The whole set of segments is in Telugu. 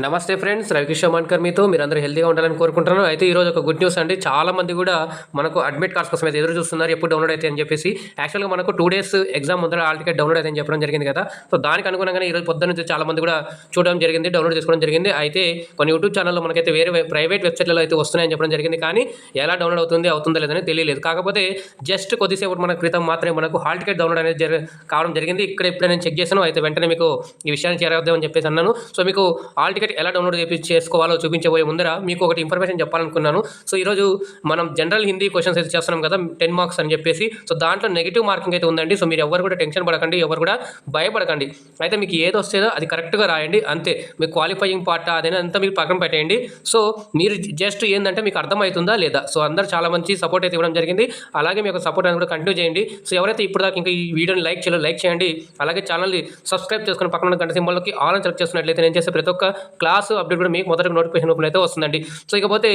నమస్తే ఫ్రెండ్స్, రవికిషోర్ మాన్కర్ మీతో. మీరందరూ హెల్తీగా ఉండాలని కోరుకుంటున్నాను. అయితే ఈరోజు ఒక గుడ్ న్యూస్ అండి. చాలా మంది కూడా మనకు అడ్మిట్ కార్డ్స్ కోసం అయితే ఎదురు చూస్తున్నారు, ఎప్పుడు డౌన్లోడ్ అయితే అని చెప్పేసి. యాక్చువల్గా మనకు 2 days ఎగ్జామ్ ముందర హాల్ టికెట్ డౌన్లోడ్ అయితే అని చెప్పడం జరిగింది కదా. సో దానికి అనుగుణంగానే ఈరోజు పొద్దున్న నుంచి చాలా మంది కూడా చూడడం జరిగింది, డౌన్లోడ్ చేసుకోవడం జరిగింది. అయితే కొన్ని యూట్యూబ్ ఛానల్లో మనకైతే వేరే ప్రైవేట్ వెబ్సైట్లలో అయితే వస్తున్నాయని చెప్పడం జరిగింది, కానీ ఎలా డౌన్లోడ్ అవుతుందో లేదని తెలియలేదు. కాకపోతే జస్ట్ కొద్దిసేపు మన క్రితం మాత్రమే మనకు హాల్ టికెట్ డౌన్లోడ్ అనేది కావడం జరిగింది. ఇక్కడ ఇప్పుడే నేను చెక్ చేశాను, అయితే వెంటనే మీకు ఈ విషయాన్ని చేరవద్దామని చెప్పేసి అన్నాను. సో మీకు హాల్ టికెట్ ఎలా డౌన్లోడ్ చేసుకోవాలో చూపించబోయే ముందర మీకు ఒకటి ఇన్ఫర్మేషన్ చెప్పాలనుకున్నాను. సో ఈరోజు మనం జనరల్ హిందీ క్వశ్చన్స్ అయితే చేస్తున్నాం కదా, 10 marks అని చెప్పేసి. సో దాంట్లో నెగిటివ్ మార్కింగ్ అయితే ఉందండి. సో మీరు ఎవరు కూడా టెన్షన్ పడకండి, ఎవరు కూడా భయపడకండి. అయితే మీకు ఏది వస్తుందో అది కరెక్ట్గా రాయండి, అంతే. మీకు క్వాలిఫైయింగ్ పార్ట్ అదేనా అంతా మీకు పక్కన పెట్టేయండి. సో మీరు జస్ట్ ఏంటంటే మీకు అర్థమవుతుందా లేదా. సో అందరూ చాలా మంచి సపోర్ట్ అయితే ఇవ్వడం జరిగింది. అలాగే మీకు సపోర్ట్ అని కూడా కంటిన్యూ చేయండి. సో ఎవరైతే ఇప్పుడు దాకా ఇంకా ఈ వీడియోని లైక్ చేయండి. అలాగే ఛానల్ని సబ్స్క్రైబ్ చేసుకుని పక్కన గంట సింబల్లోకి ఆల్ అని సెలెక్ట్ చేసినట్లయితే నేను చేసే ప్రతి ఒక్క క్లాసు అప్డేట్ కూడా మీకు మొదటి నోటిఫికేషన్ రూపంలో అయితే వస్తుందండి. సో ఇకపోతే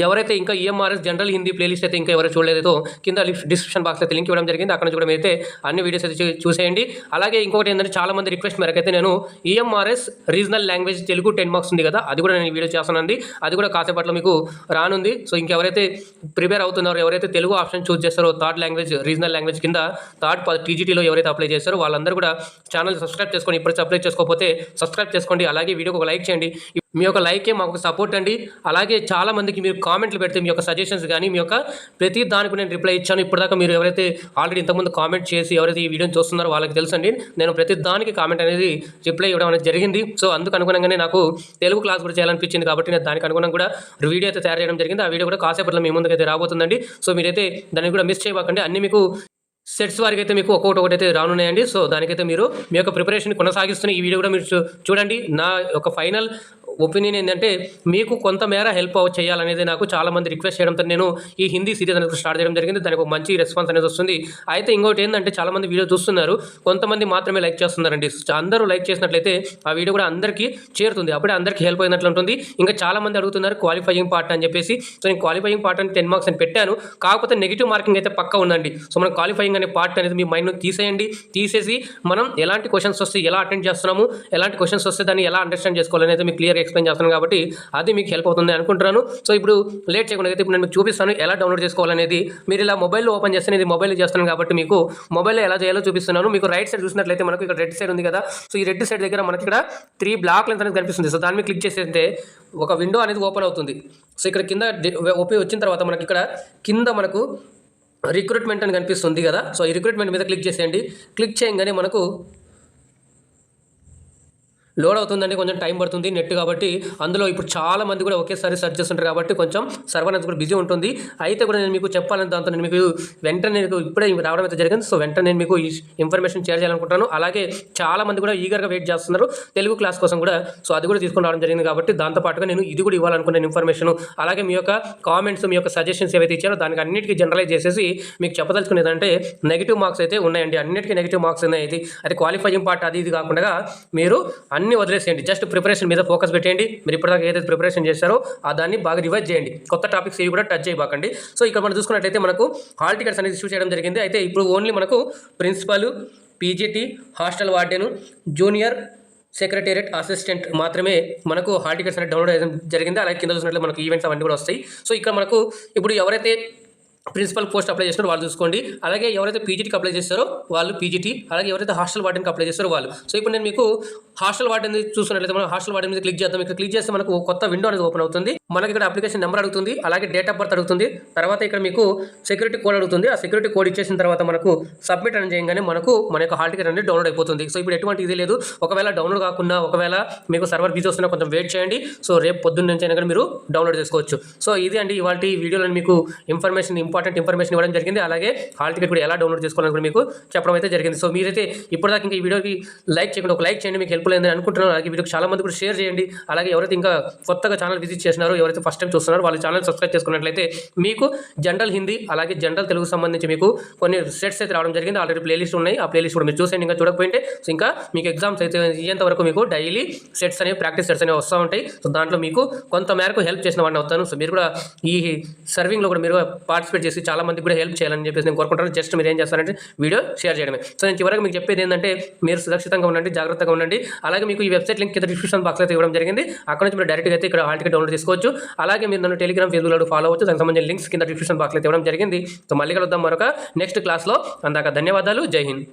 ఎవరైతే ఇంకా ఈఎంఆర్ఎస్ జనరల్ హిందీ ప్లేలిస్ట్ అయితే ఇంకా ఎవరైతే చూడలేదో కింద డిస్క్రిప్షన్ బాక్స్లో అయితే లింక్ ఇవ్వడం జరిగింది, అక్కడ చూడడం అయితే అన్ని వీడియోస్ అయితే చూసేయండి. అలాగే ఇంకొకటి ఏంటంటే చాలా మంది రిక్వెస్ట్ మేరకు అయితే నేను EMRS regional language Telugu 10 marks ఉంది కదా, అది కూడా నేను వీడియో చేస్తానండి. అది కూడా కాసేపట్లో మీకు రానుంది. సో ఇంకెవరైతే ప్రిపేర్ అవుతున్నారో, ఎవరైతే తెలుగు ఆప్షన్ చూస్ చేస్తారో, థర్డ్ లాంగ్వేజ్ రీజనల్ లాంగ్వేజ్ కింద థర్డ్ టీజీటీలో ఎవరైతే అప్లై చేస్తారో వాళ్ళందరూ కూడా ఛానల్ సబ్స్క్రైబ్ చేసుకొని, ఇప్పటికీ అప్లై చేసుకోకపోతే సబ్స్క్రైబ్ చేసుకోండి. అలాగే వీడియోకి ఒక లైక్ చేయండి. మీ యొక్క లైకే మాకు సపోర్ట్ అండి. అలాగే చాలా మందికి మీరు కామెంట్లు పెడితే మీ యొక్క సజెషన్స్ కానీ మీ యొక్క ప్రతి దానికి నేను రిప్లై ఇచ్చాను. ఇప్పటిదాకా మీరు ఎవరైతే ఆల్రెడీ ఇంతకుముందు కామెంట్ చేసి ఎవరైతే ఈ వీడియోని చూస్తున్నారో వాళ్ళకి తెలుసండి, నేను ప్రతి దానికి కామెంట్ అనేది రిప్లై ఇవ్వడం అనేది జరిగింది. సో అందుకు అనుగుణంగానే నాకు తెలుగు క్లాస్ కూడా చేయాలనిపించింది, కాబట్టి నేను దానికి అనుగుణంగా కూడా వీడియో అయితే తయారు చేయడం జరిగింది. ఆ వీడియో కూడా కాసేపట్లో మీ ముందుకైతే రాబోతుందండి. సో మీరైతే దాన్ని కూడా మిస్ చేయకండి. అన్ని మీకు సెట్స్ వారికి అయితే మీకు ఒక్కొక్కటి అయితే రానున్నాయండి. సో దానికైతే మీరు మీ యొక్క ప్రిపరేషన్ కొనసాగిస్తున్న ఈ వీడియో కూడా మీరు చూడండి. నా యొక్క ఫైనల్ ఒపీనియన్ ఏంటంటే మీకు కొంతమేర హెల్ప్ చేయాలనేది నాకు చాలామంది రిక్వెస్ట్ చేయడంతో నేను ఈ హిందీ సిరీస్ అనేది స్టార్ట్ చేయడం జరిగింది. దానికి ఒక మంచి రెస్పాన్స్ అనేది వస్తుంది. అయితే ఇంకోటి ఏంటంటే చాలామంది వీడియో చూస్తున్నారు, కొంతమంది మాత్రమే లైక్ చేస్తున్నారండి. అందరూ లైక్ చేసినట్లయితే ఆ వీడియో కూడా అందరికీ చేరుతుంది, అప్పుడే అందరికీ హెల్ప్ అయినట్లు ఉంటుంది. ఇంకా చాలామంది అడుగుతున్నారు క్వాలిఫైయింగ్ పార్ట్ అని చెప్పేసి. సో నేను క్వాలిఫైయింగ్ పార్ట్ అని 10 marks అని పెట్టాను, కాకపోతే నెగిటివ్ మార్కింగ్ అయితే పక్కా ఉందండి. సో మనం క్వాలిఫైయింగ్ అనే పార్ట్ అనేది మీ మైండ్ తీసేసి మనం ఎలాంటి క్వశ్చన్స్ వస్తే ఎలా అటెండ్ చేస్తున్నాము, ఎలాంటి క్వశ్చన్స్ వస్తే దాన్ని ఎలా అండర్స్టాండ్ చేసుకోవాలనేది మీకు క్లియర్గా ఎక్స్ప్లెయిన్ చేస్తున్నాను, కాబట్టి అది మీకు హెల్ప్ అవుతుంది అనుకుంటున్నాను. సో ఇప్పుడు లేట్ చేయకుండా అయితే ఇప్పుడు నేను మీకు చూపిస్తాను ఎలా డౌన్లోడ్ చేసుకోవాలనేది. మీరు ఇలా మొబైల్లో ఓపెన్ చేస్తే ఇది మొబైల్లో చేస్తాను కాబట్టి మీకు మొబైల్లో ఎలా చేయాలో చూపిస్తున్నాను. మీకు రైట్ సైడ్ చూసినట్లయితే మనకు ఇక్కడ రెడ్ సైడ్ ఉంది కదా. సో ఈ రెడ్ సైడ్ దగ్గర మనకి ఇక్కడ 3 బ్లాక్ లైన్స్ అనేది కనిపిస్తుంది. సో దాన్ని క్లిక్ చేస్తే ఒక విండో అనేది ఓపెన్ అవుతుంది. సో ఇక్కడ కింద ఓపెన్ వచ్చిన తర్వాత మనకి ఇక్కడ కింద మనకు రిక్రూట్మెంట్ అని కనిపిస్తుంది కదా. సో ఈ రిక్రూట్మెంట్ మీద క్లిక్ చేసేయండి. క్లిక్ చేయగానే మనకు లోడ్ అవుతుందండి, కొంచెం టైం పడుతుంది నెట్ కాబట్టి. అందులో ఇప్పుడు చాలా మంది కూడా ఒకేసారి సెర్చ్ చేస్తుంటారు కాబట్టి కొంచెం సర్వర్ అనేది కూడా బిజీ ఉంటుంది. అయితే కూడా నేను మీకు చెప్పాలని దాంతో నేను మీకు వెంటనే ఇప్పుడే రావడం అయితే జరిగింది. సో వెంటనే నేను మీకు ఈ ఇన్ఫర్మేషన్ షేర్ చేయాలనుకుంటున్నాను. అలాగే చాలా మంది కూడా ఈగర్గా వెయిట్ చేస్తున్నారు తెలుగు క్లాస్ కోసం కూడా. సో అది కూడా తీసుకొని రావడం జరిగింది కాబట్టి దాంతోపాటుగా నేను ఇది కూడా ఇవ్వాలనుకున్నాను ఇన్ఫర్మేషన్. అలాగే మీ యొక్క కామెంట్స్, మీ యొక్క సజెషన్స్ ఏవైతే ఇచ్చారో దానికి అన్నిటికీ జనరలైజ్ చేసేసి మీకు చెప్పదలుచుకునేది అంటే నెగిటివ్ మార్క్స్ అయితే ఉన్నాయండి, అన్నిటికీ నెగిటివ్ మార్క్స్ ఉన్నాయి. అది క్వాలిఫైయింగ్ పార్ట్ అది ఇది కాకుండా మీరు అన్ని వదిలేసేయండి, జస్ట్ ప్రిపరేషన్ మీద ఫోకస్ పెట్టేయండి. మీరు ఇప్పటిదాకా ఏదైతే ప్రిపరేషన్ చేశారో ఆ దాన్ని బాగా రివైజ్ చేయండి, కొత్త టాపిక్స్ ఇవి కూడా టచ్ చేయబాకండి. సో ఇక్కడ మనం చూసుకున్నట్లయితే మనకు హాల్ టికెట్స్ అనేది ఇష్యూ చేయడం జరిగింది. అయితే ఇప్పుడు ఓన్లీ మనకు principal, PGT, hostel warden, junior secretariat assistant మాత్రమే మనకు హాల్ టికెట్స్ అనేది డౌన్లోడ్ చేయడం జరిగింది. అలాగే కింద చూసినట్లయితే మనకు ఈవెంట్స్ అవన్నీ కూడా వస్తాయి. సో ఇక్కడ మనకు ఇప్పుడు ఎవరైతే ప్రిన్సిపల్ పోస్ట్ అప్లై చేస్తారో వాళ్ళు చూసుకోండి. అలాగే ఎవరైతే పీజీటీకి అప్లై చేస్తారో వాళ్ళు పీజీటీ, అలాగే ఎవరైతే హాస్టల్ వార్డెన్కి అప్లై చేస్తారో వాళ్ళు. సో ఇప్పుడు నేను మీకు హాస్టల్ వార్డెన్ చూసుకున్నట్లయితే మనం హాస్టల్ వార్డెన్ మీద క్లిక్ చేద్దాం. ఇక్కడ క్లిక్ చేస్తే మనకు కొత్త విండో అనేది ఓపెన్ అవుతుంది. మనకి ఇక్కడ అప్లికేషన్ నెంబర్ అడుగుతుంది, అలాగే డేట్ ఆఫ్ బర్త్ అడుగుతుంది. తర్వాత ఇక్కడ మీకు సెక్యూరిటీ కోడ్ అడుగుతుంది. ఆ సెక్యూరిటీ కోడ్ ఇచ్చేసిన తర్వాత మనకు సబ్మిట్ అని చేయగానే మనకు మన యొక్క హాల్ టికెట్ అనేది డౌన్లోడ్ అయిపోతుంది. సో ఇప్పుడు ఎటువంటి ఇది లేదు. ఒకవేళ డౌన్లోడ్ కాకుండా ఒకవేళ మీకు సర్వర్ బిజీ వస్తున్నా కొంచెం వెయిట్ చేయండి. సో రేపు పొద్దున్న నుంచి అయినా కానీ మీరు డౌన్లోడ్ చేసుకోవచ్చు. సో ఇది అండి ఇవాళ వీడియోలో మీకు ఇంపార్టెంట్ ఇన్ఫర్మేషన్ ఇవ్వడం జరిగింది. అలాగే హాల్ టికెట్ కూడా ఎలా డౌన్లోడ్ చేసుకోవాలని కూడా మీకు చెప్పడం అయితే జరిగింది. సో మీరైతే ఇప్పటిదాకా ఇంకా ఈ వీడియోకి లైక్ చేయకుండా ఒక లైక్ చేయండి, మీకు హెల్ప్ లేదని అనుకుంటున్నాను. అలాగే వీడియోకి చాలా మంది కూడా షేర్ చేయండి. అలాగే ఎవరైతే ఇంకా కొత్తగా ఛానల్ విజిట్ చేసినారో ఎవరైతే ఫస్ట్ టైం చూస్తున్నారో వాళ్ళ ఛానల్ సబ్స్క్రైబ్ చేసుకున్నట్లయితే మీకు జనరల్ హిందీ అలాగే జనరల్ తెలుగు సంబంధించి మీకు కొన్ని సెట్స్ అయితే రావడం జరిగింది. ఆల్రెడీ ప్లేలిస్ట్ ఉన్నాయి. ఆ ప్లేలిస్ట్ కూడా మీరు చూసేయండి. ఇంకా చూడకపోయింటే సో ఇంకా మీకు ఎగ్జామ్స్ అయితే ఇయ్యేంత వరకు మీకు డైలీ సెట్స్ అనేవి ప్రాక్టీస్ సెట్స్ అనేవి వస్తూ ఉంటాయి. సో దాంట్లో మీకు కొంత మేరకు హెల్ప్ చేసిన వాడిని అవుతాను. సో మీరు కూడా ఈ సర్వింగ్లో కూడా మీరు పార్టిసిపేట్ చేసి చాలా మందికి కూడా హెల్ప్ చేయాలని చెప్పేసి నేను కోరుకుంటాను. జస్ట్ మీరు ఏం చేస్తారంటే వీడియో షేర్ చేయడమే. సో నేను చివరికి మీకు చెప్పేది ఏంటంటే మీరు సురక్షితంగా ఉండండి, జాగ్రత్తగా ఉండండి. అలాగే మీకు ఈ వెబ్సైట్ లింక్ కింద డిస్క్రిప్షన్ బాక్స్ అయితే ఇవ్వడం జరిగింది. అక్కడ నుంచి మీరు డైరెక్ట్గా అయితే ఇక్కడ హాల్ టికెట్ డౌన్లోడ్ చేసుకోవచ్చు. అలాగే మీరు నన్ను టెలిగ్రామ్, ఫేస్బుక్లో ఫాలో అవ్వచ్చు. దానికి సంబంధించిన లింక్స్ కింద డిస్క్రిప్షన్ బాక్స్ అయితే ఇవ్వడం జరిగింది. సో మళ్ళీ కలుద్దాం మరొక నెక్స్ట్ క్లాస్లో. అందాక ధన్యవాదాలు. జై హింద్.